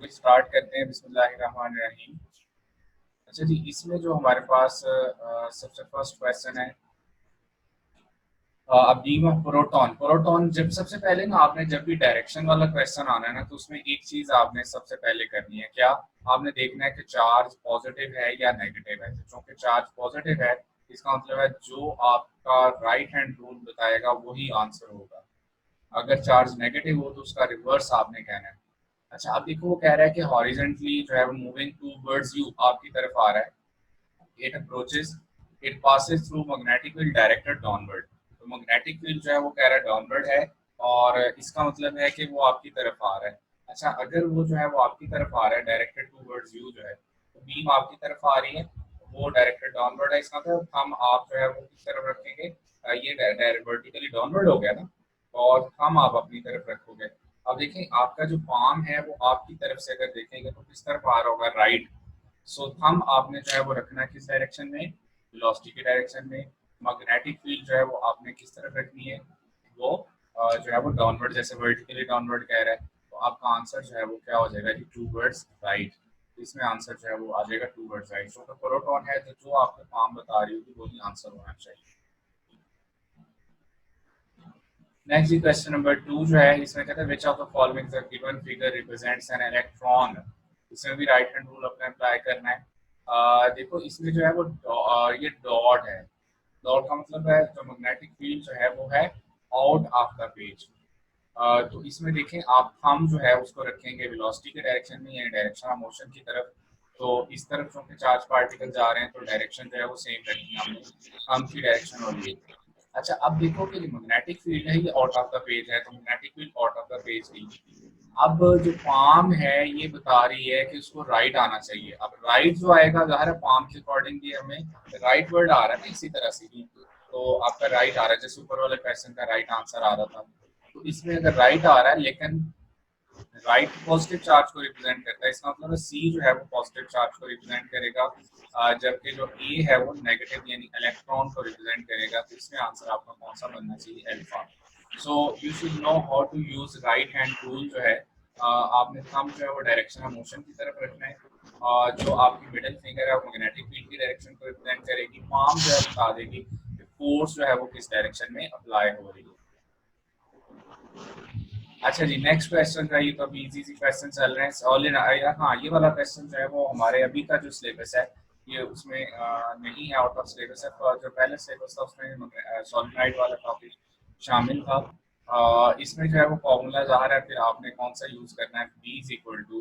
Start करते हैं बिस्मिल्लाहिर्रहमानिर्रहीम। अच्छा जी, इसमें जो हमारे पास सबसे फर्स्ट क्वेश्चन है अबीमा प्रोटॉन। प्रोटॉन जब सबसे पहले ना आपने जब भी डायरेक्शन वाला क्वेश्चन आना है ना, तो उसमें एक चीज आपने सबसे पहले करनी है। क्या आपने देखना है कि चार्ज पॉजिटिव है या नेगेटिव है। क्योंकि चार्ज पॉजिटिव है, इसका मतलब है जो आपका राइट हैंड रूल बताएगा वही आंसर होगा। अगर चार्ज नेगेटिव हो तो उसका रिवर्स आपने कहना है। अच्छा, अब देखो वो कह रहा है कि हॉरिजेंटली जो है वो मूविंग टूवर्ड्स यू आपकी तरफ आ रहा है। It approaches, it passes through magnetic field directed downward. तो मैग्नेटिक फील्ड जो है वो कह रहा है डाउनवर्ड है, और इसका मतलब है कि वो आपकी तरफ आ रहा है। अच्छा, अगर वो जो है वो आपकी तरफ आ रहा है डायरेक्टेड टूवर्ड्स यू जो है, तो बीम आपकी तरफ आ रही है, वो डायरेक्टेड डाउनवर्ड है। इसका मतलब हम आप जो है वो किस तरफ रखेंगे, ये वर्टिकली डाउनवर्ड हो गया ना, और हम आप अपनी तरफ रखोगे। अब देखें आपका जो पाम है वो आपकी तरफ से अगर देखेंगे तो किस तरफ आ रहा होगा, राइट। सो थंब आपने जो है वो रखना है किस डायरेक्शन में, वेलोसिटी के डायरेक्शन में। मैग्नेटिक फील्ड जो है वो आपने किस तरफ रखनी है, वो जो है वो डाउनवर्ड, जैसे वर्टिकली डाउनवर्ड कह रहा है। तो आपका आंसर जो है वो क्या हो जाएगा जी, टू वर्ड्स राइट। इसमें आंसर जो है वो आ जाएगा टू वर्ड्स राइट। तो प्रोटॉन है तो जो आपको काम बता रही होगी वही आंसर होना चाहिए। नेक्स्ट जी, क्वेश्चन नंबर 2 जो है इसमें कहता है which of the following the given figure represents an electron. इसमें भी राइट हैंड रूल अपने अप्लाई करना है। देखो इसमें जो है वो ये डॉट है। डॉट का मतलब है जो मैग्नेटिक फील्ड जो है वो है आउट ऑफ द पेज। तो इसमें देखें आप हम जो है उसको रखेंगे वेलोसिटी के डायरेक्शन में, यानी डायरेक्शन ऑफ मोशन की तरफ। तो इस तरफ चूंकि चार्ज पार्टिकल जा रहे हैं तो डायरेक्शन जो है वो सेम रखनी है हमने, हम की डायरेक्शन और ये। अच्छा, अब देखो कि मैग्नेटिक फील्ड है ये आउट ऑफ द पेज है, तो magnetic field out of the page गई। अब जो पाम है ये बता रही है कि उसको राइट आना चाहिए। अब राइट जो आएगा ज़ाहिर है पाम के अकॉर्डिंग भी हमें राइट वर्ड आ रहा है ना, इसी तरह से ही। तो आपका राइट आ रहा है, जैसे ऊपर वाले क्वेश्चन का राइट आंसर आ रहा था। तो इसमें अगर राइट आ रहा है, लेकिन राइट पॉजिटिव चार्ज को रिप्रेजेंट करता है, इसका मतलब सी जो है वो पॉजिटिव चार्ज को रिप्रेजेंट करेगा, जबकि जो ए है वो नेगेटिव यानी इलेक्ट्रॉन को रिप्रेजेंट करेगा। तो इसमें आंसर आपका कौन सा बनना चाहिए, alpha. So you should know how to use right hand rule जो है। आपने थंब जो है वो डायरेक्शन ऑफ मोशन की तरफ रखना है, और जो आपकी मिडिल फिंगर है वो मैग्नेटिक फील्ड की डायरेक्शन को रिप्रेजेंट करेगी। पाम जो है बता देगी कि फोर्स जो है वो किस डायरेक्शन में अप्लाई हो रही है। अच्छा जी, नेक्स्ट क्वेश्चन का ये तो अभी इजी इजी क्वेश्चन चल रहे हैं ऑल इन। हाँ, ये वाला क्वेश्चन जो है वो हमारे अभी का जो सिलेबस है ये उसमें नहीं है, आउट ऑफ सिलेबस है। तो जो पहले सिलेबस था उसमें सॉलिनॉइड वाला टॉपिक शामिल था। इसमें जो है वो फॉर्मूला ज़ाहिर है, फिर आपने कौन सा यूज़ करना है। बी इज इक्वल टू,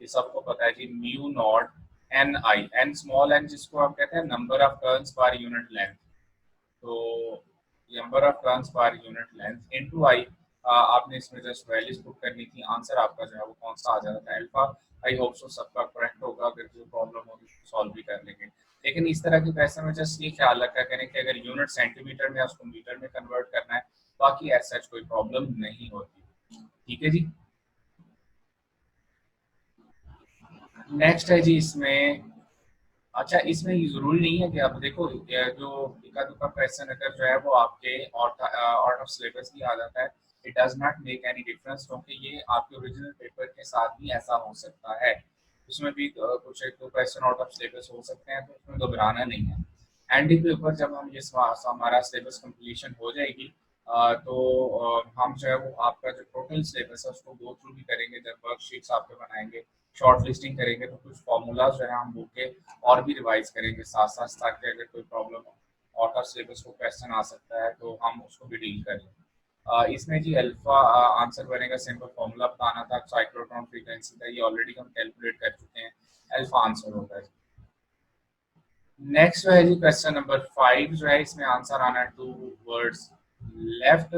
ये सबको पता है जी, mu naught n i, n small n जिसको आप कहते हैं number of turns per unit length. तो number of turns per unit length into i. आपने इसमें जस्ट वैल्यूज पुट करनी थी। आंसर आपका जो है वो कौन सा आ जाता था, अल्फा। आई होप सो सबका करेक्ट होगा। अगर कोई प्रॉब्लम होगी तो सॉल्व भी कर लेंगे। लेकिन इस तरह के क्वेश्चन में जस्ट ये ख्याल रखा करें कि अगर यूनिट सेंटीमीटर में उसको मीटर में कन्वर्ट करना है, बाकी एज सच कोई प्रॉब्लम नहीं होती। ठीक है जी। नेक्स्ट है जी इसमें। अच्छा, इसमें ये जरूरी नहीं है कि आप देखो जो इक्का दुक्का क्वेश्चन अगर जो है वो आपके आउट ऑफ सिलेबस भी आ जाता है, it does not make any difference, क्योंकि ये आपके ओरिजिनल पेपर के साथ भी ऐसा हो सकता है। उसमें भी कुछ एक दो क्वेश्चन आउट ऑफ सिलेबस हो सकते हैं, तो उसमें घबराना नहीं है। एंड के ऊपर जब हम ये हमारा सिलेबस कंप्लीशन हो जाएगी, तो हम जो है वो आपका जो टोटल सिलेबस है उसको गो थ्रू भी करेंगे। जब वर्कशीट्स आपके बनाएंगे, शॉर्ट लिस्टिंग करेंगे, तो कुछ फॉर्मूलाज जो है हम बुक के और भी रिवाइज करेंगे साथ साथ, ताकि अगर कोई प्रॉब्लम हो आउट ऑफ सिलेबस को क्वेश्चन आ सकता है तो हम उसको भी डील करें। इसमें जी अल्फा आंसर बनेगा, सिंपल फॉर्मूला बताना था साइक्लोट्रॉन फ्रीक्वेंसी का, ये ऑलरेडी हम कैलकुलेट कर चुके हैं। अल्फा आंसर होगा है। नेक्स्ट जो है जी क्वेश्चन नंबर 5 जो है, इसमें आंसर आना है टू वर्ड्स लेफ्ट।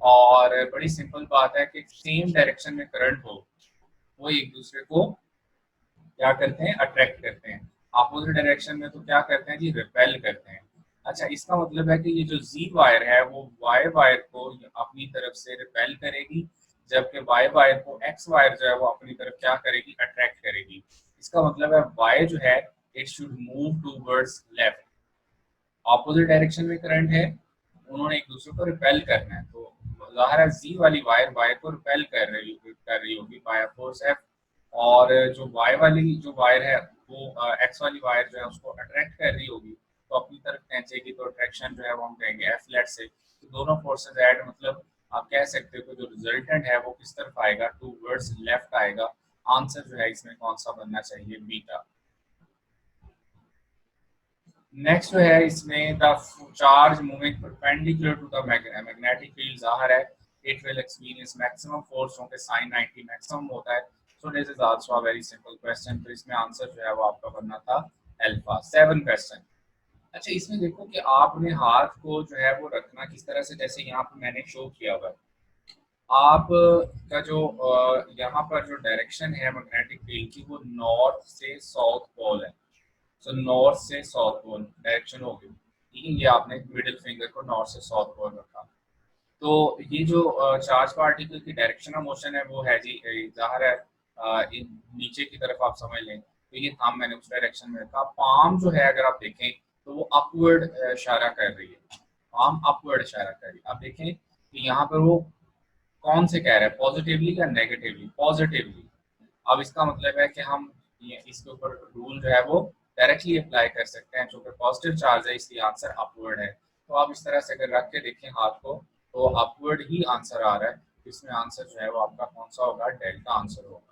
और बड़ी सिंपल बात है कि सेम डायरेक्शन में करंट हो, वो एक दूसरे को क्या करते हैं, अट्रैक्ट करते हैं। अपोजिट डायरेक्शन में तो क्या करते हैं जी, रिपेल करते हैं। अच्छा, इसका मतलब है कि ये जो जी वायर है वो वाई वायर को अपनी तरफ से रिपेल करेगी, जबकि वाई वायर को एक्स वायर जो है वो अपनी तरफ क्या करेगी, अट्रैक्ट करेगी। इसका मतलब है वाई जो है it should move towards left. Opposite direction में करंट है, उन्होंने एक दूसरे को रिपेल करना है। तो ज़ाहिर है जी वाली वायर वायर को रिपेल कर रही होगी बाय फोर्स एफ। और जो वाई वाली जो वायर है वो एक्स वाली वायर जो है उसको अट्रैक्ट कर रही होगी तो अपनी तरफ खींचेगी, तो अट्रैक्शन जो है वो हम कहेंगे एफ लेट से। तो दोनों फोर्सेस ऐड मतलब आप कह सकते हो कि जो रिजल्टेंट है वो किस तरफ आएगा, टू वर्ड्स लेफ्ट आएगा। आंसर जो है इसमें कौन सा बनना चाहिए, बीटा। नेक्स्ट जो है इसमें the charge moving perpendicular to the magnetic field ज़ाहिर है it will experience maximum force, क्योंकि साइन 90 मैक्सिमम होता है। So this is also a very simple question, तो इसमें आंसर जो है वो आपका बनना था अल्फा। 7 क्वेश्चन। अच्छा इसमें देखो कि आपने हाथ को जो है वो रखना किस तरह से, जैसे यहाँ पे मैंने शो किया हुआ है। आप का जो यहाँ पर जो डायरेक्शन है मैग्नेटिक फील्ड की वो नॉर्थ से साउथ पोल है। सो नॉर्थ से साउथ पोल डायरेक्शन होगी, ठीक है। ये आपने मिडिल फिंगर को नॉर्थ से साउथ पोल रखा। तो ये जो चार्ज पार्टिकल की डायरेक्शन ऑफ मोशन है वो है जी जाहिर है नीचे की तरफ आप समझ लें। तो ये थंब मैंने उस डायरेक्शन में रखा, पाम जो है अगर आप देखें तो वो अपवर्ड इशारा कर रही है, पाम अपवर्ड इशारा कर रही है। आप देखें कि यहाँ पर वो कौन से कह रहा है, पॉजिटिवली या नेगेटिवली, पॉजिटिवली। अब इसका मतलब है कि हम ये इसके ऊपर रूल जो है वो डायरेक्टली अप्लाई कर सकते हैं, क्योंकि पॉजिटिव चार्ज है इसलिए आंसर अपवर्ड है। तो आप इस तरह से अगर रख के देखें हाथ को तो अपवर्ड ही आंसर आ रहा है। इसमें आंसर जो है वो आपका कौन सा होगा, डेल्टा आंसर होगा।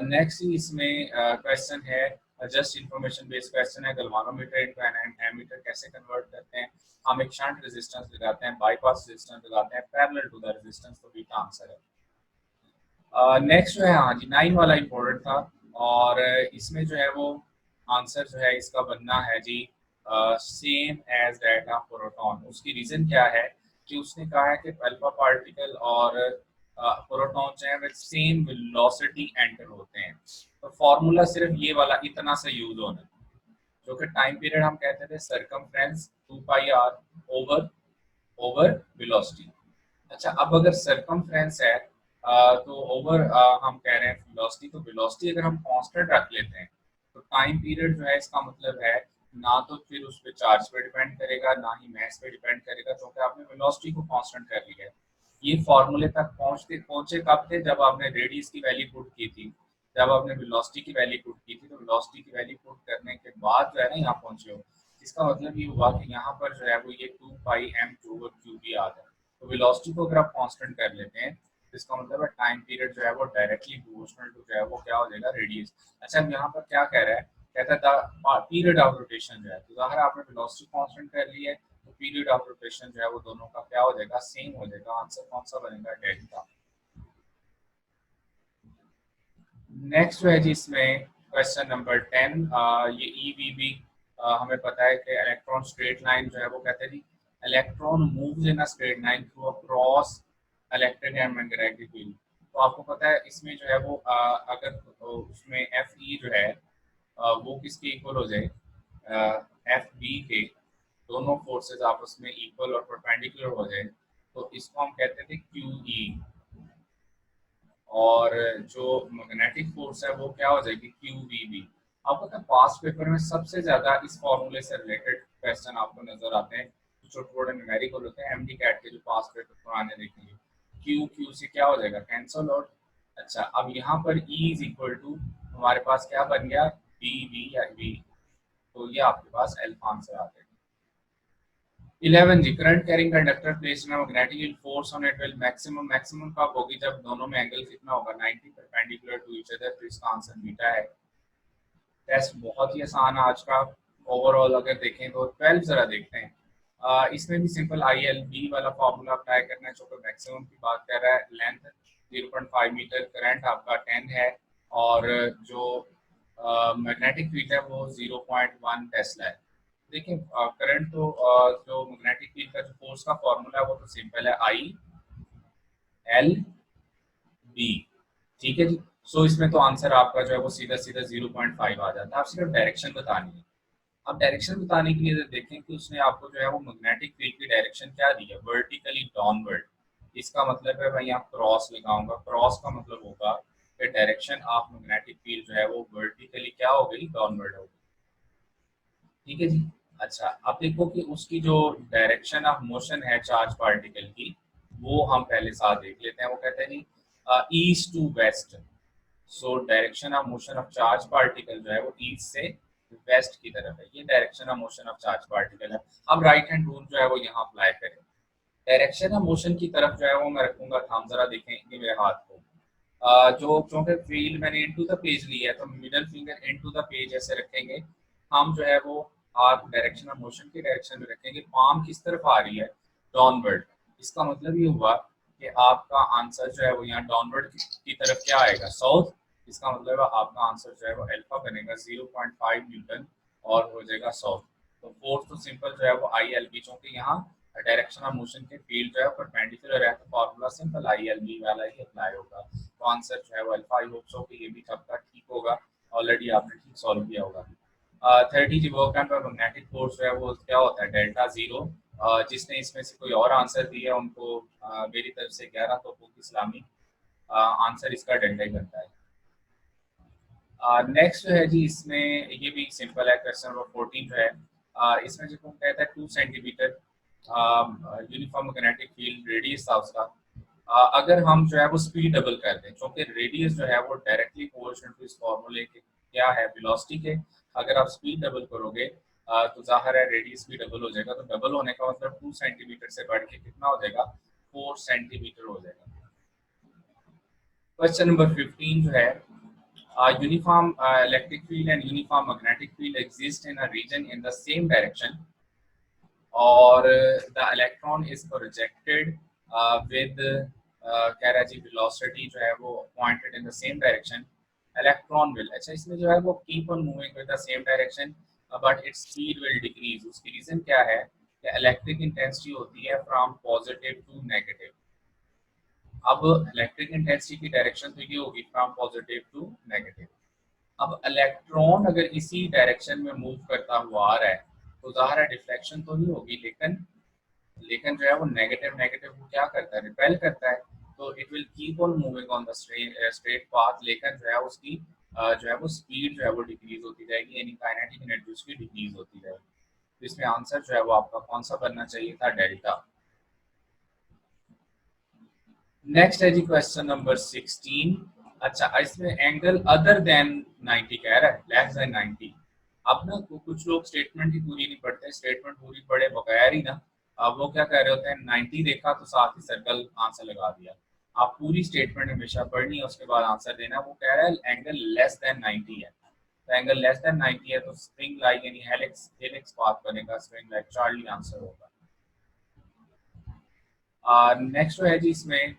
नेक्स्ट इसमें क्वेश्चन है जस्ट इंफॉर्मेशन बेस्ड क्वेश्चन है, गल्वानोमीटर इनटू एमीटर कैसे कन्वर्ट करते हैं। हम एक शंट रेजिस्टेंस लगाते हैं, बाईपास रेजिस्टेंस लगाते हैं पैरेलल टू द रेजिस्टेंस, तो बीटा आंसर है। नेक्स्ट जो है हाँ जी 9 वाला इम्पोर्टेंट था, और इसमें जो है वो आंसर जो है इसका बनना है जी same as that of proton. उसकी रीजन क्या है कि उसने कहा है कि अल्फा पार्टिकल और प्रोटॉन जो है वो सेम वेलोसिटी एंटर होते हैं। तो फॉर्मूला सिर्फ ये वाला इतना सा यूज होना है, जो कि टाइम पीरियड हम कहते थे circumference 2 pi r over over velocity. अच्छा अब अगर सरकमफ्रेंस है तो ओवर हम कह रहे हैं वेलोसिटी, तो वेलोसिटी अगर हम कांस्टेंट रख लेते हैं तो टाइम पीरियड जो है इसका मतलब है ना तो फिर उस पे चार्ज पे डिपेंड करेगा ना ही मास पे डिपेंड करेगा, क्योंकि आपने वेलोसिटी को कांस्टेंट कर लिया है। ये फॉर्मूले तक पहुंचे कब थे, जब आपने रेडियस की वैल्यू पुट की थी, जब आपने वेलोसिटी की वैल्यू पुट की थी। तो वेलोसिटी की वैल्यू पुट करने के बाद जो है ना यहाँ पहुंचे हो, इसका मतलब ये हुआ कि यहाँ पर जो है वो ये 2 पाई एम ओवर क्यू भी आ जाए। तो वेलोसिटी को अगर आप कांस्टेंट कर लेते हैं तो इसका मतलब है टाइम पीरियड जो है वो डायरेक्टली प्रोपोर्शनल टू जो है वो क्या हो जाएगा, रेडियस। अच्छा अब यहाँ पर क्या कह रहा है, कहता था पीरियड ऑफ रोटेशन जो है, तो ज़ाहिर है आपने वेलोसिटी कांस्टेंट कर ली है तो पीरियड ऑफ रोटेशन जो है वो दोनों का क्या हो जाएगा, सेम हो जाएगा। आंसर कौन सा बनेगा, डेल्टा। नेक्स्ट जो है जी इसमें क्वेश्चन नंबर 10, ये ई वी बी हमें पता है कि इलेक्ट्रॉन स्ट्रेट लाइन जो है वो कहते हैं जी electron moves in a straight line through a cross electric and magnetic field. तो आपको पता है इसमें जो है वो अगर तो उसमें एफ ई जो है वो किसके इक्वल हो जाए, एफ बी के, दोनों फोर्सेस आपस में इक्वल और परपेंडिकुलर हो जाए तो इसको हम कहते थे क्यू ई। और जो मैग्नेटिक फोर्स है वो क्या हो जाएगी, क्यू वी बी। आपको पता है पास्ट पेपर में सबसे ज्यादा इस फॉर्मूले से रिलेटेड क्वेश्चन आपको नजर आते हैं, छोटे छोटे न्यूमेरिकल होते हैं। एमडी कैट के जो पास्ट पेपर पुराने देखेंगे, क्यू क्यू से क्या हो जाएगा, कैंसल आउट। अच्छा अब यहाँ पर ई इज इक्वल टू हमारे पास क्या बन गया, बी वी या वी। तो ये आपके पास अल्फा आंसर आ जाएगा। 11 जी current carrying conductor placed in magnetic force on it will maximum, maximum कब होगी, जब दोनों में एंगल कितना होगा, 90 परपेंडिकुलर टू ईच अदर। तो इसका आंसर बीटा है। टेस्ट बहुत ही आसान है आज का। ओवरऑल अगर देखें तो 12 जरा देखते हैं। इसमें भी सिंपल आई एल बी वाला फॉर्मूला अप्लाई करना है, जो कि मैक्सिमम की बात कर रहा है। लेंथ 0.5 मीटर, करंट आपका 10 है, और जो मैग्नेटिक फील्ड है वो 0.1 टेस्ला है। देखिए करंट तो जो मैग्नेटिक फील्ड का जो फोर्स का फॉर्मूला है वो तो सिंपल है, आई एल बी, ठीक है जी। सो इसमें तो आंसर आपका जो है वो सीधा सीधा 0.5 आ जाता है। आप सिर्फ डायरेक्शन बतानी है। अब डायरेक्शन बताने के लिए अगर देखें कि उसने आपको जो है वो मैग्नेटिक फील्ड की डायरेक्शन क्या दी है, वर्टिकली डाउनवर्ड। इसका मतलब है भाई यहाँ क्रॉस लगाऊंगा, क्रॉस का मतलब होगा कि डायरेक्शन ऑफ मैग्नेटिक फील्ड जो है वो वर्टिकली क्या हो गई, डाउनवर्ड हो गई, ठीक है जी। अच्छा अब देखो कि उसकी जो डायरेक्शन ऑफ मोशन है चार्ज पार्टिकल की, वो हम पहले साथ देख लेते हैं। वो कहते हैं जी east to west. So direction of motion of charge particle जो है वो ईस्ट से वेस्ट की तरफ है, ये direction of motion of charge particle है। अब राइट हैंड रूल जो है वो यहाँ अप्लाई करें। डायरेक्शन ऑफ मोशन की तरफ जो है वो मैं रखूंगा थंब, जरा देखें ये मेरे हाथ को। जो क्योंकि फील मैंने इनटू द पेज लिया है तो middle finger into the page ऐसे रखेंगे। हम जो है वो आप डायरेक्शन ऑफ मोशन की डायरेक्शन में रखेंगे। पाम किस तरफ आ रही है? डाउनवर्ड। इसका मतलब ये हुआ कि आपका आंसर जो है वो यहाँ डाउनवर्ड की तरफ क्या आएगा? साउथ। इसका मतलब है आपका आंसर जो है वो अल्फा बनेगा 0.5 न्यूटन और हो जाएगा साउथ। तो फोर्थ तो सिंपल जो है वो आई एल बी, चूंकि यहाँ डायरेक्शन ऑफ मोशन के फील्ड जो है परपेंडिकुलर है तो formula simple I L B वाला ही अप्लाई होगा। तो आंसर जो है वो अल्फा। आई होप सो कि ये भी सबका ठीक होगा, ऑलरेडी आपने ठीक सॉल्व किया होगा। थर्टी जी work done by magnetic force जो है वो क्या होता है? Delta zero. जिसने इसमें से कोई और आंसर दिया है उनको मेरी तरफ से 11 तोपों की सलामी। आंसर इसका डेल्टा ही बनता है। नेक्स्ट जो है जी इसमें ये भी सिंपल है, क्वेश्चन नंबर 14 जो है इसमें जो कहता है 2 centimetre uniform magnetic field radius था उसका। अगर हम जो है वो स्पीड डबल कर दें, क्योंकि रेडियस जो है वो डायरेक्टली प्रोपोर्शनल टू इस फॉर्मूले के क्या है? वेलोसिटी के। अगर आप स्पीड डबल करोगे तो जाहिर है रेडियस भी डबल हो जाएगा। तो डबल होने का मतलब 2 सेंटीमीटर से बढ़ के कितना हो जाएगा? 4 सेंटीमीटर हो जाएगा। क्वेश्चन नंबर 15 जो है uniform electric field and uniform magnetic field exist in a region in the same direction, or the electron is projected with कह रहा है जी velocity जो है वो pointed in the same direction, electron will, अच्छा इसमें जो है वो keep on moving with the same direction but its speed will decrease। उसकी रीजन क्या है? कि इलेक्ट्रिक इंटेंसिटी होती है फ्रॉम पॉजिटिव टू नेगेटिव। अब इलेक्ट्रिक इंटेंसिटी की डायरेक्शन तो ये होगी फ्रॉम पॉजिटिव टू नेगेटिव। अब इलेक्ट्रॉन अगर इसी डायरेक्शन में मूव करता हुआ आ रहा है तो ज़ाहिर है डिफ्लेक्शन तो नहीं होगी, लेकिन लेकिन जो है वो नेगेटिव नेगेटिव को क्या करता है? रिपेल करता है। तो it will keep on moving on the straight path, लेकिन जो है उसकी जो है वो स्पीड जो है वो डिक्रीज होती जाएगी, यानी काइनेटिक एनर्जी उसकी डिक्रीज होती जाएगी। तो इसमें आंसर जो है वो आपका कौन सा बनना चाहिए था? डेल्टा। नेक्स्ट है जी क्वेश्चन नंबर 16। अच्छा इसमें एंगल अदर देन 90 कह रहा है, लेस देन 90। अब ना कुछ लोग स्टेटमेंट ही पूरी नहीं पढ़ते, स्टेटमेंट पूरी पढ़े बगैर ही ना अब वो क्या कह रहे होते हैं 90 देखा तो साथ ही सर्कल आंसर लगा दिया। आप पूरी स्टेटमेंट हमेशा पढ़नी है उसके बाद आंसर देना। वो कह रहा है एंगल लेस देन 90 है, तो एंगल लेस देन 90 है तो स्ट्रिंग लाइक यानी हेलिक्स हेलिक्स पाथ बनेगा, स्ट्रिंग लाइक चार्ली आंसर होगा। नेक्स्ट है जी इसमें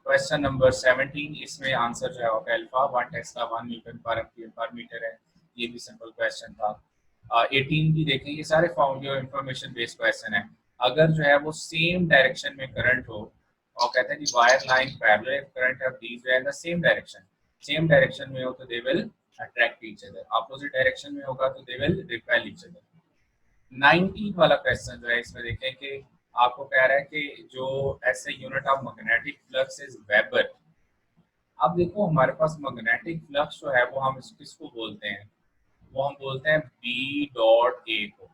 क्वेश्चन नंबर 17। इसमें आंसर जो है वो अल्फा 1 टेस्ला 1 न्यूटन पर एम्पीयर पर मीटर है। ये भी सिंपल क्वेश्चन था। 18 भी देखें, ये सारे फॉर्मूला इंफॉर्मेशन बेस्ड क्वेश्चन है। अगर जो है वो सेम डायरेक्शन में करंट हो और कहते हैं कि वायर लाइन पैरेलल करंट है these in the same direction, same direction में हो तो they will attract each other, opposite direction में होगा तो they will repel each other. 19 वाला क्वेश्चन जो है इसमें देखें कि आपको कह रहा है कि जो ऐसे unit of magnetic flux is weber. अब देखो हमारे पास मैग्नेटिक फ्लक्स जो है वो हम किसको बोलते हैं? वो हम बोलते हैं बी डॉट ए को,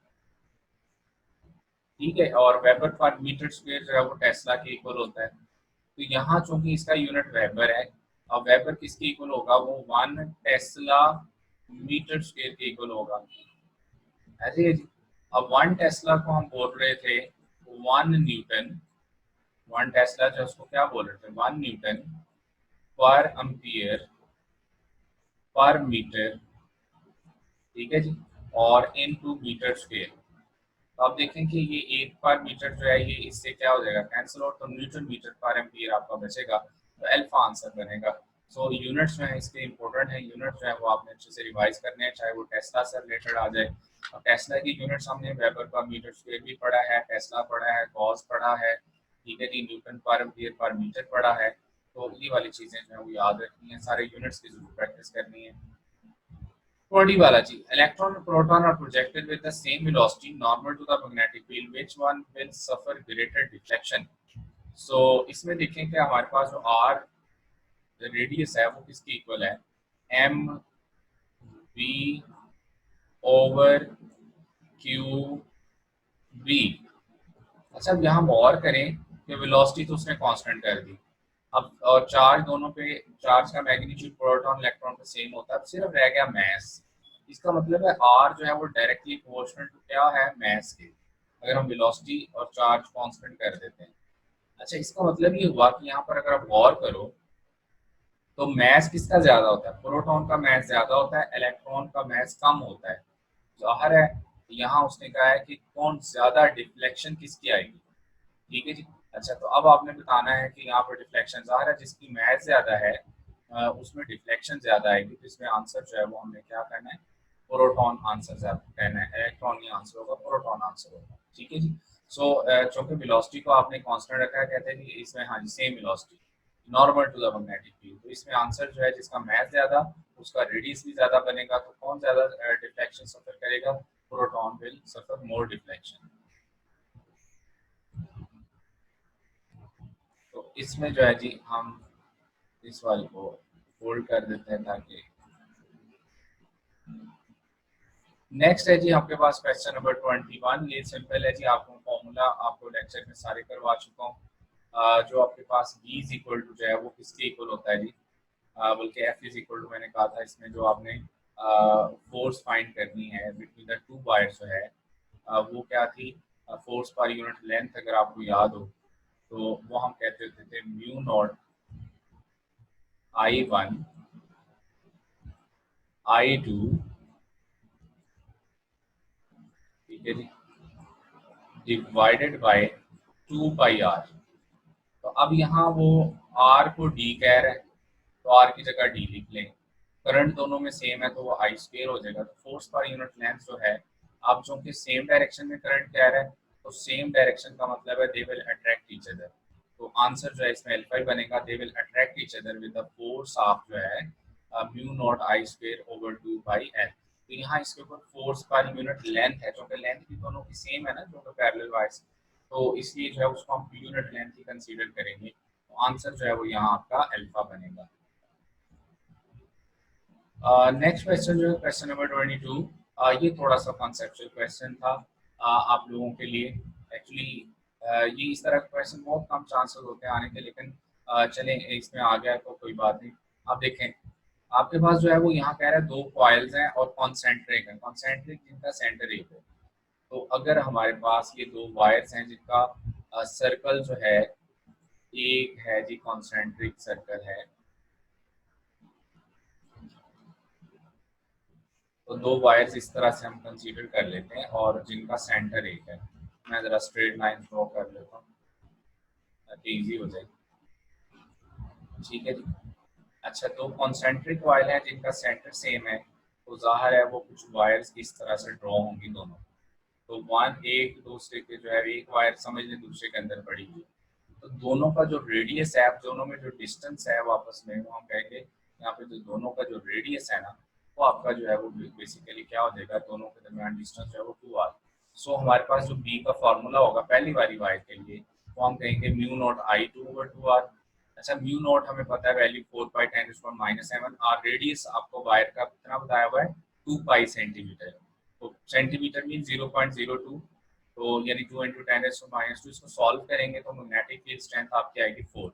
ठीक है। और वेबर पर मीटर स्क्वायर जो है वो टेस्ला के इक्वल होता है। तो यहाँ चूंकि इसका यूनिट वेबर है, अब वेबर किसके इक्वल होगा? वो 1 टेस्ला मीटर स्क्वायर के इक्वल होगा, ऐसे ही जी। अब 1 टेस्ला को हम बोल रहे थे 1 न्यूटन, 1 टेस्ला जो उसको क्या बोल रहे थे? 1 न्यूटन पर एम्पियर पर मीटर, ठीक है जी, और इनटू मीटर स्क्वायर। तो आप देखें कि ये 1 पर मीटर जो है ये इससे क्या हो जाएगा? कैंसिल आउट, तो न्यूटन मीटर पर एम्पियर आपका बचेगा, तो अल्फा आंसर बनेगा। सो यूनिट्स जो है इसके इंपॉर्टेंट है, यूनिट जो है वो आपने अच्छे से रिवाइज करने हैं, चाहे वो टेस्ला से रिलेटेड आ जाए। और टेस्ला की यूनिट्स हमने वेबर पर मीटर स्क्वायर भी पढ़ा है, टेस्ला पढ़ा है, गॉस पढ़ा है, ठीक है जी, न्यूटन पर एम्पियर पर मीटर पढ़ा है। तो ये वाली चीज़ें जो है वो याद रखनी है, सारे यूनिट्स की जरूर प्रैक्टिस करनी है। 20 वाला जी, electron and proton are projected with the same velocity normal to the magnetic field, which one will suffer greater deflection? So इसमें देखें कि हमारे पास जो r रेडियस है वो किसकी इक्वल है? m v over q v। अच्छा अब यहाँ हम और करें कि वेलोसिटी तो उसने कांस्टेंट कर दी। अब और चार्ज दोनों पे, चार्ज का मैग्नीट्यूड प्रोटॉन इलेक्ट्रॉन पे सेम होता है, अब सिर्फ रह गया मास। इसका मतलब है आर जो है वो डायरेक्टली प्रोपोर्शनल टू क्या है, मास के, अगर हम वेलोसिटी और चार्ज कांस्टेंट कर देते हैं। अच्छा, इसका मतलब ये हुआ कि यहाँ पर अगर आप गौर करो तो मास किसका ज्यादा होता है, प्रोटॉन का मास ज्यादा होता है, इलेक्ट्रॉन का मास कम होता है। जाहिर है यहाँ उसने कहा है कि कौन ज्यादा डिफ्लेक्शन किसकी आएगी। ठीक है जी। अच्छा, तो अब आपने बताना है कि यहाँ पर डिफ्लेक्शन ज़ाहिर है जिसकी मैथ ज़्यादा है उसमें डिफ्लेक्शन ज़्यादा आएगी, तो इसमें आंसर जो है वो हमने क्या करना है, प्रोटॉन आंसर ज़्यादा कहना है, इलेक्ट्रॉन ही आंसर होगा, प्रोटॉन आंसर होगा। ठीक है जी। सो चूंकि वेलोसिटी को आपने कांस्टेंट रखा है, कहते हैं कि इसमें हाँ जी same velocity normal to the magnetic field, तो इसमें आंसर जो है जिसका मैथ ज़्यादा उसका रेडियस भी ज़्यादा बनेगा, तो कौन ज़्यादा डिफ्लेक्शन सफ़र करेगा, proton will suffer more deflection. तो इसमें जो है जी हम इस वाले को फोल्ड कर देते हैं ताकि नेक्स्ट है जी आपके पास क्वेश्चन नंबर 21। ये सिंपल है जी, आपको फॉर्मूला आपको लेक्चर में सारे करवा चुका हूँ। जो आपके पास v इज इक्वल टू जो है वो किसके इक्वल होता है जी, बल्कि f इज इक्वल टू मैंने कहा था, इसमें जो आपने फोर्स फाइंड करनी है बिटवीन द टू वायर्स जो है वो क्या थी, फोर्स पर यूनिट लेंथ अगर आपको याद हो तो वो हम कहते होते थे म्यू नॉट I1 I2, ठीक है जी, डिवाइडेड बाय 2 पाई आर। तो अब यहाँ वो आर को डी कह रहा है, तो आर की जगह डी लिख लें। करंट दोनों में सेम है तो वो आई स्क्वायर हो जाएगा। तो फोर्स पर यूनिट लेंथ जो है, आप चूंकि सेम डायरेक्शन में करंट कह रहे हैं तो सेम डायरेक्शन का मतलब है they will attract each other. तो आंसर जो है इसमें एल्फा ही बनेगा, they will attract each other with the force of जो है mu not I square over 2 pi L. तो यहाँ इसके ऊपर फोर्स पर यूनिट लेंथ है, क्योंकि लेंथ भी दोनों की सेम है ना, जो पैरेलल वायर्स, तो इसलिए जो है उसको हम यूनिट लेंथ ही कंसीडर करेंगे। तो आंसर जो है वो यहाँ आपका अल्फा बनेगा। नेक्स्ट क्वेश्चन जो है क्वेश्चन नंबर 22। ये थोड़ा सा कॉन्सेप्चुअल क्वेश्चन था आप लोगों के लिए। एक्चुअली ये इस तरह का क्वेश्चन बहुत कम चांसेस होते हैं आने के, लेकिन चलें इसमें आ गया तो कोई बात नहीं। आप देखें आपके पास जो है वो यहाँ कह रहा है दो कॉइल्स हैं और कॉन्सेंट्रिक है, कॉन्सेंट्रिक जिनका सेंटर एक हो। तो अगर हमारे पास ये दो वायर्स हैं जिनका सर्कल जो है एक है जी, कॉन्सेंट्रिक सर्कल है, तो दो वायर्स इस तरह से हम कंसीडर कर लेते हैं और जिनका सेंटर एक है। मैं ज़रा स्ट्रेट लाइन ड्रॉ कर लेता हूँ ताकि ईजी हो जाए। ठीक है जी। अच्छा, दो कॉन्सेंट्रिक वायर हैं जिनका सेंटर सेम है, तो जाहिर है वो कुछ वायर्स इस तरह से ड्रॉ होंगी दोनों। तो वन एक दूसरे के जो है एक वायर समझ लें दूसरे के अंदर पड़ी हुई, तो दोनों का जो रेडियस है, दोनों में जो डिस्टेंस है आपस में, वो हम कहेंगे यहाँ पे जो दोनों का जो रेडियस है ना, वो आपका जो है वो बेसिकली क्या हो जाएगा, दोनों के दरमियान डिस्टेंस जो है वो 2r। सो हमारे पास जो बी का फॉर्मूला होगा पहली वाली वायर के लिए, वो हम कहेंगे म्यू नॉट I2/2r। अच्छा, म्यू नॉट हमें पता है वैल्यू 4 पाई 10⁻⁻⁷ और रेडियस आपको वायर का कितना बताया हुआ है, 2 पाई सेंटीमीटर। तो सेंटीमीटर मीन 0.02, तो यानी 2 × 10⁻²। इसको सॉल्व करेंगे तो मैग्नेटिक फील्ड स्ट्रेंथ आपकी आएगी 4।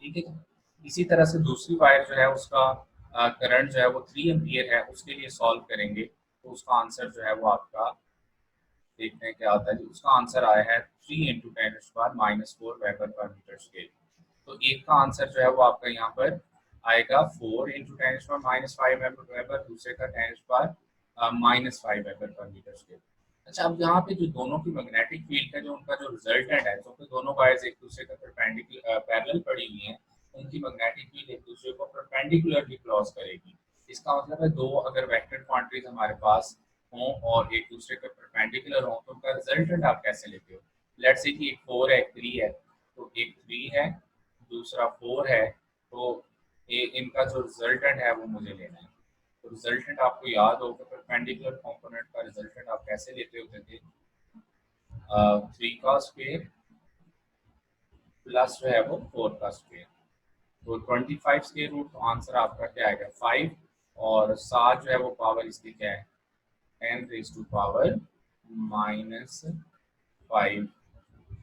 ठीक है। इसी तरह से दूसरी वायर जो है उसका करंट जो है वो 3 एम्पियर है, उसके लिए सॉल्व करेंगे तो उसका आंसर जो है वो आपका देखते हैं क्या आता है। उसका आंसर आया है 3 × 10⁻⁻⁴ वेबर/मीटर स्क्वायर। तो एक का आंसर जो है वो आपका यहाँ पर आएगा 4 × 10⁻⁵ वेबर, दूसरे का 10⁻⁻⁵ वेबर/मीटर स्क्वायर। अच्छा, अब यहाँ पे जो दोनों की मैग्नेटिक फील्ड है, जो उनका जो रिजल्टेंट है, क्योंकि दोनों वायर्स एक दूसरे का परपेंडिकुलर पैरेलल पड़ी हुई हैं, उनकी मैग्नेटिक फील्ड एक दूसरे को परपेंडिकुलरली क्रॉस करेगी। इसका मतलब है दो अगर वेक्टर क्वांटिटीज हमारे पास हों और एक दूसरे के परपेंडिकुलर हों तो उनका रिजल्टेंट आप कैसे लेते हो। लेट्स से कि एक 4 है एक 3 है, तो एक 3 है दूसरा 4 है, तो इनका जो रिजल्टेंट है वो मुझे लेना है। तो रिजल्टेंट आपको याद हो कि परपेंडिकुलर कंपोनेंट का रिजल्टेंट आप कैसे लेते होते थे, 3 का स्क्वायर प्लस जो है वो 4 का स्क्वायर। तो 25 स्क्वायर रूट, तो आंसर आपका क्या आएगा 5, और 7 जो है वो पावर इसकी क्या है 10⁻⁻⁵।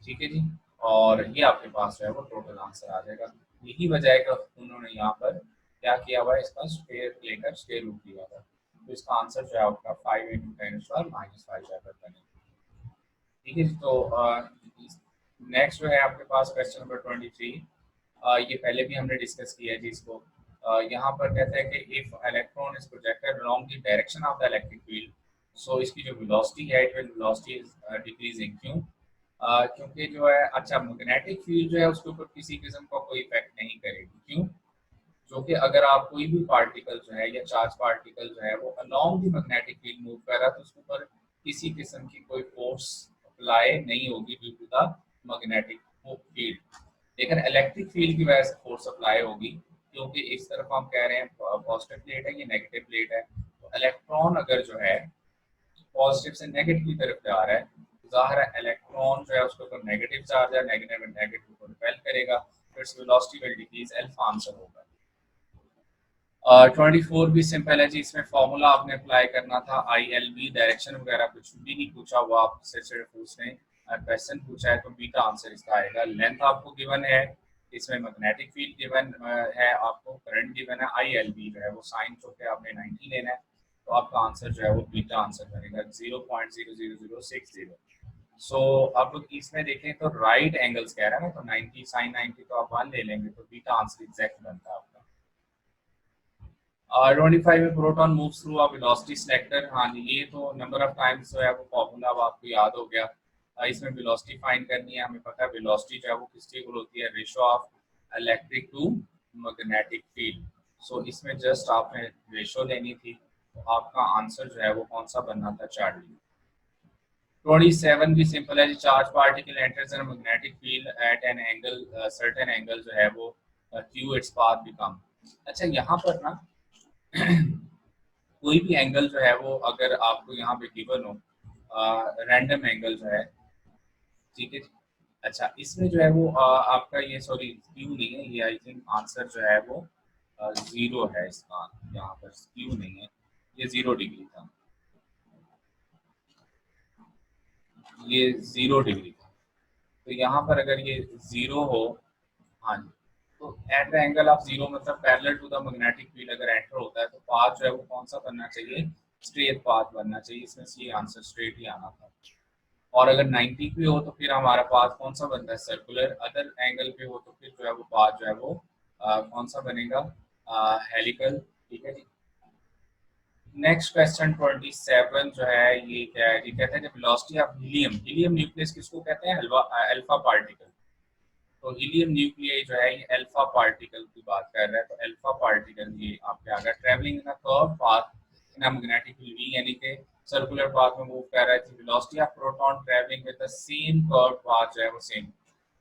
ठीक है जी। और ये आपके पास जो है वो टोटल आंसर आ जाएगा। यही वजह है कि उन्होंने यहाँ पर क्या किया हुआ है, इसका स्क्वायर लेकर स्क्वायर रूट लिया था। तो इसका आंसर जो है आपका 5 इंटू 10⁻⁵ बनेगा। ठीक है जी। तो नेक्स्ट जो है आपके पास क्वेश्चन नंबर 23। ये पहले भी हमने डिस्कस किया है जी इसको। यहाँ पर कहते हैं कि if electron is projected along the direction of the electric field, so इसकी जो वेलोसिटी है, it will velocity is decreasing. क्यों? क्योंकि जो है अच्छा मैग्नेटिक फील्ड जो है उसके ऊपर किसी किस्म का कोई इफेक्ट नहीं करेगी। क्यों? जो कि अगर आप कोई भी पार्टिकल जो है या चार्ज पार्टिकल जो है वो along the magnetic field move कर रहा है तो उसके ऊपर किसी किस्म की कोई फोर्स अप्लाई नहीं होगी due to the magnetic field. लेकिन इलेक्ट्रिक फील्ड की वजह से फोर्स अप्लाई होगी, क्योंकि इस तरफ हम कह रहे हैं पॉजिटिव प्लेट है, ये नेगेटिव प्लेट है। तो इलेक्ट्रॉन अगर जो है पॉजिटिव से नेगेटिव की तरफ जा रहा है, तो जाहिर है इलेक्ट्रॉन जो है उसके ऊपर नेगेटिव चार्ज है, नेगेटिव नेगेटिव को रिपेल करेगा, तो its velocity will decrease, alpha answer होगा। 24 भी सिंपल है जी। इसमें फॉर्मूला आपने अप्लाई करना था, ILB डायरेक्शन वगैरह कुछ भी नहीं पूछा हुआ, आपसे सिर्फ उसने क्वेश्चन पूछा है, तो बीटा आंसर इसका आएगा। लेंथ आपको गिवन है, इसमें मैग्नेटिक फील्ड गिवन है, आपको करंट गिवन है, ILB जो है वो साइन चुके आपने 90 लेना है, तो आपका आंसर जो है वो बीटा आंसर बनेगा 0.00060। सो अब इसमें देखें तो राइट एंगल्स कह रहा है ना, तो 90 साइन 90 तो आप 1 ले लेंगे, तो बीटा आंसर एग्जैक्ट बनता है आपका। 25 में proton moves through a velocity selector. हाँ जी, ये तो नंबर ऑफ टाइम्स जो है वो फॉर्मूला अब आपको याद हो गया। इसमें वेलोसिटी फाइंड करनी है, हमें पता है वेलोसिटी जो है वो किसकी इक्वल होती है, ratio of electric to magnetic field. So इसमें जस्ट आपने रेशो लेनी थी, तो आपका आंसर जो है वो कौन सा बनना था, चार्ली। 27 भी सिंपल है जी। Charge particle enters in magnetic field at an angle, certain angle जो है वो क्यू इट्स पाथ बिकम। अच्छा यहाँ पर ना कोई भी एंगल जो है वो अगर आपको यहाँ पे गिवन हो, रैंडम एंगल जो है, ठीक है। अच्छा इसमें जो है वो आपका ये सॉरी क्यू नहीं है, ये आई थिंक आंसर जो है वो 0 है इसका, यहाँ पर क्यू नहीं है, ये 0 डिग्री था, ये 0 डिग्री था। तो यहाँ पर अगर ये 0 हो, हाँ जी, तो एट द एंगल ऑफ 0 मतलब parallel to the magnetic field अगर एंटर होता है, तो पाथ जो है वो कौन सा बनना चाहिए, स्ट्रेट पाथ बनना चाहिए। इसमें से ये आंसर स्ट्रेट ही आना था। और अगर 90 पे हो तो फिर हमारा पाथ कौन सा बनता है, सर्कुलर। अदर एंगल पे हो तो फिर जो है वो पाथ जो है वो कौन सा बनेगा, हेलिकल। ठीक है जी। नेक्स्ट क्वेश्चन 27 जो है ये क्या है, ये कहते हैं कि velocity of helium, helium nucleus किसको कहते हैं, अल्फा पार्टिकल। तो हीलियम न्यूक्लियस जो है ये अल्फा पार्टिकल की बात कर रहा है। तो अल्फा पार्टिकल ये आपके आ गया, travelling in a curve path in a magnetic field V, यानी कि सर्कुलर पाथ में मूव कर रहा है। Velocity of proton travelling with the same curve path जो है वो सेम।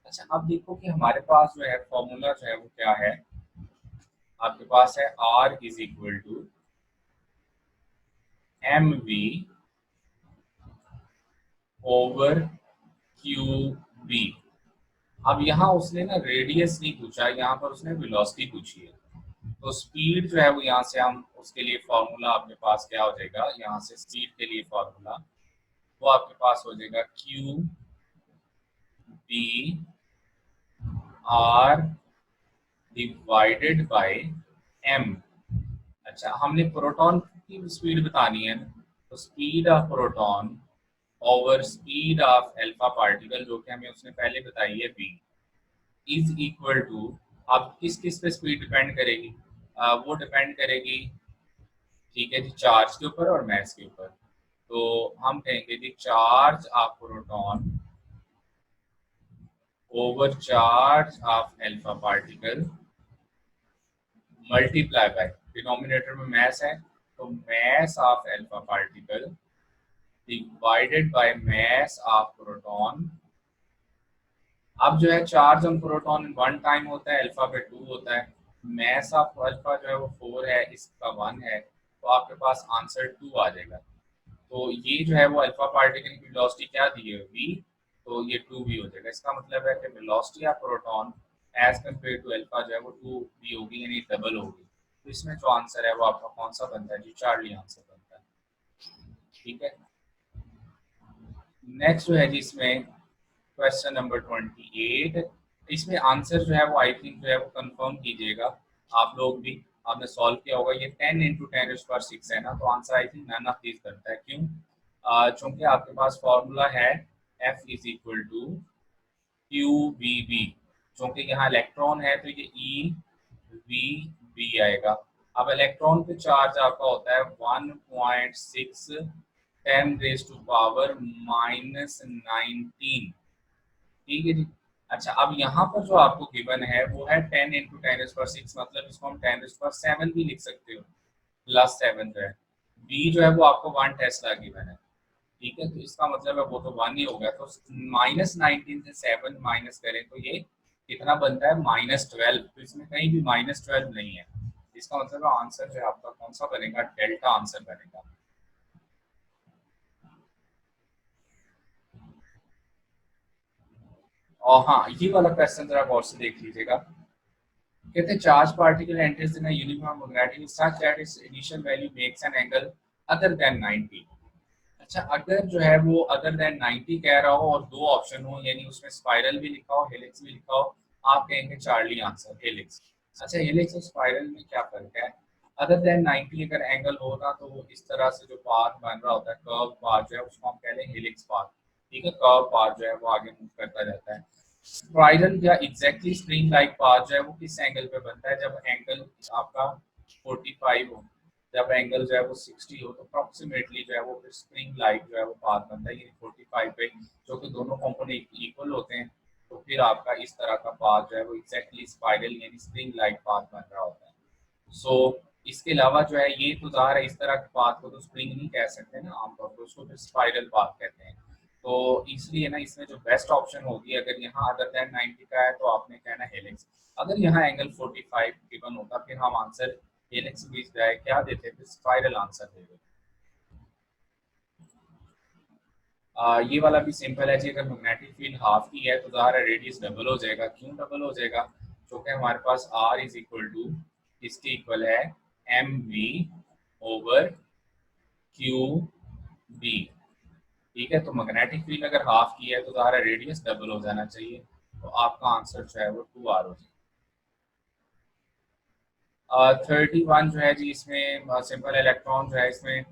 अच्छा अब देखो कि हमारे पास जो है फॉर्मूला जो है वो क्या है, आपके पास है R is equal to mv over Q B. अब यहाँ उसने ना रेडियस नहीं पूछा, यहाँ पर उसने वेलोसिटी पूछी है। तो स्पीड जो है वो यहाँ से हम उसके लिए फॉर्मूला आपके पास क्या हो जाएगा, यहाँ से स्पीड के लिए फॉर्मूला वो आपके पास हो जाएगा Q B R divided by M. अच्छा हमने प्रोटॉन की स्पीड बतानी है, तो speed of proton over speed of alpha particle जो कि हमें उसने पहले बताई है बी, इज इक्वल टू, अब किस किस पे स्पीड डिपेंड करेगी, वो डिपेंड करेगी, ठीक है जी, चार्ज के ऊपर और मास के ऊपर। तो हम कहेंगे जी charge of proton over charge of alpha particle multiply by, denominator में मास है, तो mass of alpha particle divided by mass of proton. अब जो है चार्ज ऑन प्रोटॉन 1 टाइम होता है, अल्फा पे 2 होता है, मास ऑफ अल्फा जो है वो 4 है, इसका 1 है, तो आपके पास आंसर 2 आ जाएगा। तो ये जो है वो अल्फा पार्टिकल की वेलोसिटी क्या दी है, v, तो ये 2v हो जाएगा। इसका मतलब है कि velocity of proton as compare to alpha जो है वो 2v होगी, यानी डबल होगी। तो इसमें जो आंसर है वो आपका कौन सा बनता है जी, चार्ली आंसर बनता है। ठीक है। नेक्स्ट जो है जी इसमें क्वेश्चन नंबर 28। इसमें आंसर जो है वो आई थिंक जो है वो कंफर्म कीजिएगा आप लोग भी, आपने सॉल्व किया होगा। ये 10 इंटू 10⁻⁶ है ना, तो answer I think none of these करता है। क्यों? चूंकि आपके पास फॉर्मूला है F is equal to Q V B, चूंकि यहाँ इलेक्ट्रॉन है तो ये ई वी बी आएगा। अब इलेक्ट्रॉन पे चार्ज आपका होता है 1.6 10 रेज टू पावर -19, ठीक है जी। अच्छा, अब यहाँ पर जो आपको गिवन है वो है 10 इंटू 10⁻⁶, मतलब इसको हम 10⁻7 भी लिख सकते हो, +7 जो है। बी जो है वो आपको 1 टेस्ला गिवन है, ठीक है, तो इसका मतलब है वो तो 1 ही हो गया। तो -19 से 7 माइनस करें तो ये कितना बनता है? -12। तो इसमें कहीं भी -12 नहीं है, इसका मतलब आंसर जो है आपका कौन सा बनेगा? डेल्टा आंसर बनेगा। और हाँ, ये वाला क्वेश्चन जरा गौर से देख लीजिएगा। कहते हैं charge particle enters in a uniform magnetic such that it's initial value makes an angle other than 90। अच्छा, अगर जो है वो अदर देन 90 कह रहा हो और दो ऑप्शन हो, यानी उसमें स्पाइरल भी लिखा हो हेलिक्स भी लिखा हो, आप कहेंगे चार्ली आंसर हेलिक्स। अच्छा, हेलिक्स और स्पाइरल में क्या फर्क है? अदर देन 90 अगर एंगल हो ना, तो वो इस तरह से जो पाथ बन रहा होता है, कर्व पाथ जो है उसको हम कह लें हेलिक्स पाथ, ठीक है, कर्व पाथ जो है वो आगे मूव करता जाता है। स्पाइरल या एग्जैक्टली स्प्रिंग लाइक पाथ जो है वो किस एंगल पे बनता है? जब एंगल आपका 45 हो, जब एंगल जो है वो 60 हो, तो अप्रोक्सीमेटली जो है वो फिर स्प्रिंग लाइक जो है वो पाथ बनता है, ये 45 पे, जो कि दोनों कंपोनेंट इक्वल होते हैं। तो फिर आपका इस तरह का पाथ जो है वो एग्जैक्टली स्पाइरल यानी स्प्रिंग लाइक पाथ बन रहा होता है। सो इसके अलावा जो है ये तो ज़ाहिर है इस तरह के पाथ को तो स्प्रिंग नहीं कह सकते ना, आमतौर पर उसको फिर स्पाइरल पाथ कहते हैं। तो इसलिए ना इसमें जो बेस्ट ऑप्शन होगी, अगर यहाँ अदर देन 90 का है तो आपने कहना हेलिक्स। अगर यहाँ एंगल 45 गिवन होता फिर हम आंसर हेलिक्स भी जाए क्या देते, फिर स्पाइरल आंसर दे देते। ये वाला भी सिंपल है जी। अगर मैग्नेटिक फील्ड हाफ की है तो ज़ाहिर है रेडियस डबल हो जाएगा। क्यों डबल हो जाएगा? क्योंकि हमारे पास आर इज इक्वल टू इसके इक्वल है M V over Q B, ठीक है। तो मैग्नेटिक फील्ड अगर हाफ की है तो ज़ाहिर है रेडियस डबल हो जाना चाहिए, तो आपका आंसर जो है वो 2R हो जाएगा। 31 जो है जी, इसमें सिंपल इलेक्ट्रॉन जो है इसमें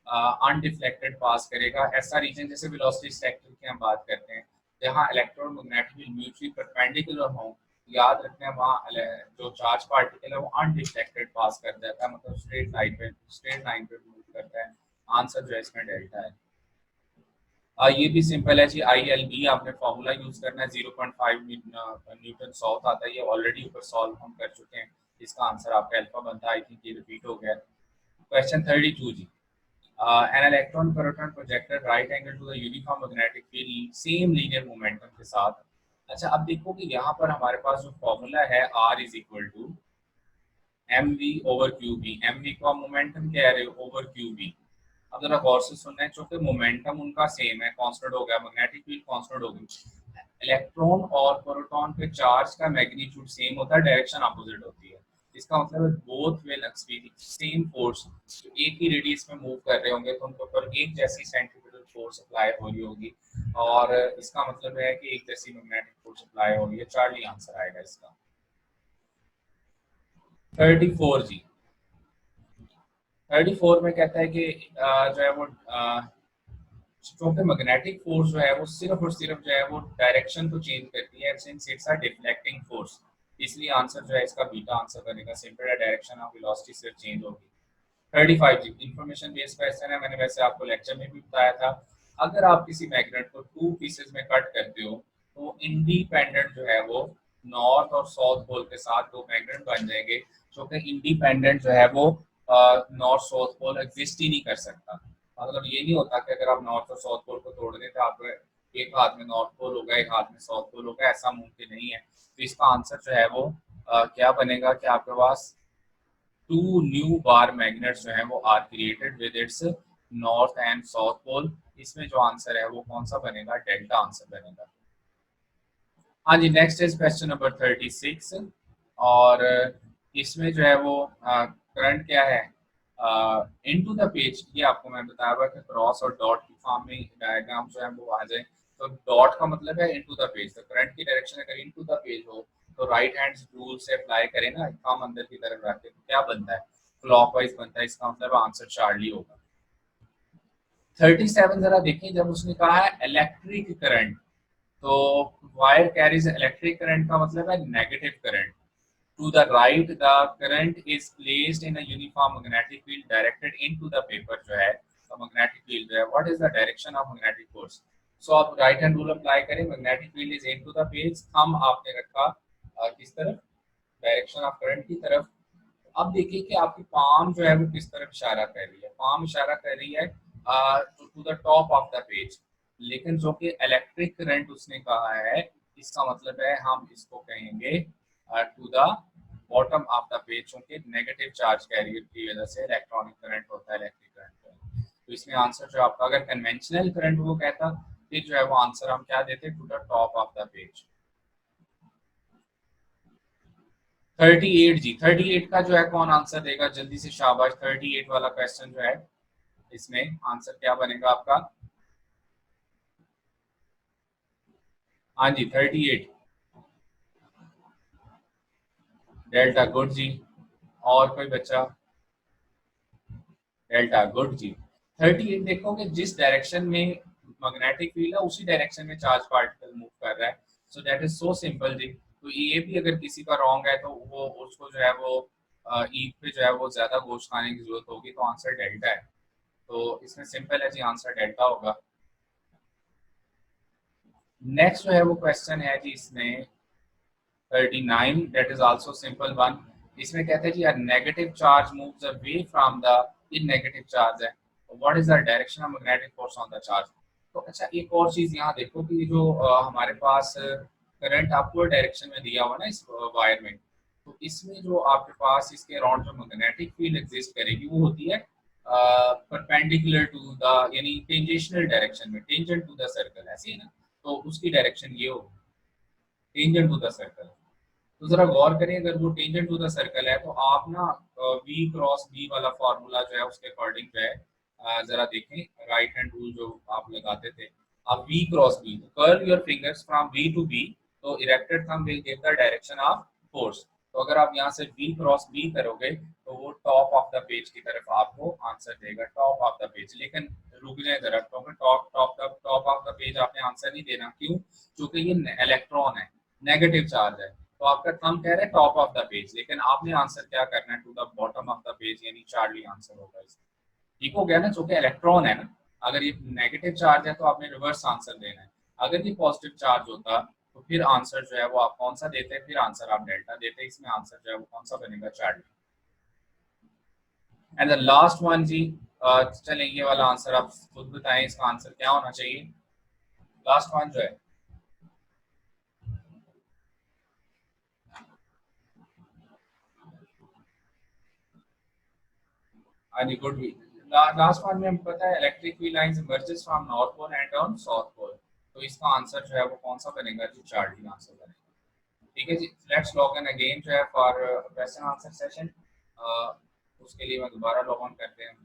अनडिफ्लेक्टेड पास करेगा। ऐसा रीजन जैसे वेलोसिटी सेक्टर की हम बात करते हैं, जहाँ electron magnetic field mutually perpendicular हो, याद रखना है वहाँ जो चार्ज पार्टिकल है वो अनडिफ्लेक्टेड पास कर जाता है, मतलब स्ट्रेट लाइन पे मूव करता है। आंसर जो है इसमें डेल्टा है। ये भी सिंपल है जी। आई एल बी आपने फॉर्मूला यूज करना है, 0.5 न्यूटन साउथ आता है, ये ऑलरेडी ऊपर सॉल्व हम कर चुके हैं। इसका आंसर आपका अल्फा बनता है, आई थिंक ये रिपीट हो गया। क्वेश्चन 32 जी। An electron proton projected right angle to the uniform magnetic field same linear momentum के साथ। अच्छा, अब देखो कि यहाँ पर हमारे पास जो फॉर्मूला है R is equal to M V over Q B. M V को आप मोमेंटम कह रहे हो, ओवर क्यू बी। अब जरा गौर से सुनना है, चूंकि मोमेंटम उनका सेम है, कांस्टेंट हो गया, मैग्नेटिक फील्ड कांस्टेंट हो गई। इलेक्ट्रॉन और प्रोटॉन के चार्ज का मैग्नीट्यूड सेम होता है, डायरेक्शन अपोजिट होती है। इसका मतलब है both will experience same force. तो एक ही रेडियस में मूव कर रहे होंगे तो उनके ऊपर एक जैसी सेंट्रीफ्यूगल फोर्स अप्लाई हो रही होगी, और इसका मतलब है कि एक जैसी मैग्नेटिक फोर्स अप्लाई हो रही है। चार्ली आंसर आएगा इसका। 34 जी। 34 में कहता है कि जो है वो क्योंकि मैग्नेटिक फोर्स जो है वो सिर्फ और सिर्फ जो है वो डायरेक्शन को चेंज करती है, since it's a deflecting force, इसलिए आंसर जो है इसका बीटा आंसर बनेगा। सिंपल है, डायरेक्शन ऑफ वेलोसिटी सिर्फ चेंज होगी। 35 जी, इंफॉर्मेशन बेस्ड क्वेश्चन है, मैंने वैसे आपको लेक्चर में भी बताया था। अगर आप किसी मैग्नेट को टू पीसेस में कट करते हो तो इंडिपेंडेंट जो है वो नॉर्थ और साउथ पोल के साथ दो मैग्नेट बन जाएंगे, जो कि इंडिपेंडेंट जो है वो नॉर्थ साउथ पोल एग्जिस्ट ही नहीं कर सकता। मतलब ये नहीं होता कि अगर आप नॉर्थ और साउथ पोल को तोड़ दें तो आप एक हाथ में नॉर्थ पोल होगा एक हाथ में साउथ पोल होगा, ऐसा मुमकिन नहीं है। तो इसका आंसर जो है वो क्या बनेगा कि आपके पास टू न्यू बार मैग्नेट्स जो हैं वो are created with its north and south pole. इसमें जो आंसर है वो कौन सा बनेगा? डेल्टा आंसर बनेगा। हाँ जी, नेक्स्ट इज क्वेश्चन नंबर 36। और इसमें जो है वो करंट क्या है इनटू द पेज, ये आपको मैं बताया हुआ कि क्रॉस और डॉट की फॉर्म में डायग्राम जो है वो आ जाए। तो डॉट का मतलब है इनटू द पेज, तो करंट की डायरेक्शन अगर इनटू द पेज हो तो राइट हैंड रूल से अप्लाई करें ना, थंब अंदर की तरफ रखें तो क्या बनता है, क्लॉकवाइज बनता है। इसका मतलब आंसर चार्ली होगा। 37 जरा देखें, जब उसने कहा है इलेक्ट्रिक करंट, तो वायर कैरीज इलेक्ट्रिक करंट का मतलब है negative current. To the right the current is placed in a uniform magnetic field directed into the paper जो है, तो मैग्नेटिक फील्ड जो है what is the direction of magnetic force. So आप right hand rule apply करें, magnetic field is into the page, thumb आपने रखा किस तरफ, डायरेक्शन ऑफ करंट की तरफ। अब देखिए कि आपकी पाम जो है वो किस तरफ इशारा कर रही है, पाम इशारा कर रही है to the top of the page. लेकिन जो कि इलेक्ट्रिक करंट उसने कहा है, इसका मतलब है हम इसको कहेंगे to the bottom of the page, क्योंकि नेगेटिव चार्ज कैरियर की वजह से इलेक्ट्रॉनिक करंट होता है, इलेक्ट्रिक करंट। तो इसमें आंसर जो आपका, अगर कन्वेंशनल करंट वो कहता, फिर जो है वो आंसर हम क्या देते, to the top of the page. 38 जी, 38 का जो है कौन आंसर देगा जल्दी से, शाबाश। 38 वाला क्वेश्चन जो है, इसमें आंसर क्या बनेगा आपका। हाँ जी 38, डेल्टा, गुड जी। और कोई बच्चा, डेल्टा, गुड जी। 38 देखो कि जिस डायरेक्शन में मैग्नेटिक फील्ड है उसी डायरेक्शन में चार्ज पार्टिकल मूव कर रहा है। So that is so simple जी। तो ये भी अगर किसी का रॉन्ग है तो वो उसको जो है वो ई पे जो है वो ज्यादा गोश्त खाने की जरूरत होगी, तो आंसर डेल्टा है। तो इसमें सिंपल है जी, आंसर डेल्टा होगा। नेक्स्ट जो है वो क्वेश्चन है जी इसमें 39, that is also simple one. इसमें कहते हैं जी negative charge moves away from the, इन नेगेटिव चार्ज है, what is the direction of magnetic force on the charge. तो अच्छा एक और चीज यहाँ देखो कि जो हमारे पास करंट अपवर्ड डायरेक्शन में दिया हुआ ना इस वायर में, तो इसमें जो आपके पास इसके अराउंड जो मैग्नेटिक फील्ड एग्जिस्ट करेगी वो होती है परपेंडिकुलर टू द, यानी टेंजेंशियल डायरेक्शन में, टेंजेंट टू द सर्कल, ऐसे ही ना, तो उसकी डायरेक्शन ये होगी, टेंजेंट टू द सर्कल। तो जरा गौर करें, अगर वो टेंजेंट टू द सर्कल है तो आप ना वी क्रॉस बी वाला फॉर्मूला जो है उसके अकॉर्डिंग जो है जरा देखें, राइट हैंड रूल जो आप लगाते थे, आप v cross b, curl your fingers from v to b, तो erected thumb will give the direction of force. तो अगर आप यहाँ से वी क्रॉस बी करोगे तो वो टॉप ऑफ द पेज की तरफ आपको आंसर देगा, टॉप ऑफ द पेज। लेकिन रुक जाए जरा, क्योंकि टॉप ऑफ द पेज आपने आंसर नहीं देना, क्यों, क्योंकि ये इलेक्ट्रॉन है, नेगेटिव चार्ज है। तो आपका थंब कह रहे हैं टॉप ऑफ द पेज, लेकिन आपने आंसर क्या करना है, to the bottom of the page, यानी चार्ली आंसर होगा इसका। ठीक हो गया ना, जो कि इलेक्ट्रॉन है ना, अगर ये नेगेटिव चार्ज है तो आपने रिवर्स आंसर देना है, अगर ये पॉजिटिव चार्ज होता तो फिर आंसर जो है वो आप कौन सा देते हैं, फिर आंसर आप डेल्टा देते, इसमें आंसर जो है वो कौन सा बनेगा, Charlie. And the last one जी, चलें ये वाला आंसर आप खुद बताएं, इसका आंसर क्या होना चाहिए, लास्ट वन जो है। हाँ जी, गुड वीक। लास्ट वन में हम पता है electric field lines emerges from north pole and on south pole, तो इसका आंसर जो है वो कौन सा बनेगा जी, चार्ली आंसर बनेगा। ठीक है जी, लेट्स लॉग इन अगेन जो है फॉर क्वेश्चन आंसर सेशन। उसके लिए मैं दोबारा लॉग ऑन करते हैं।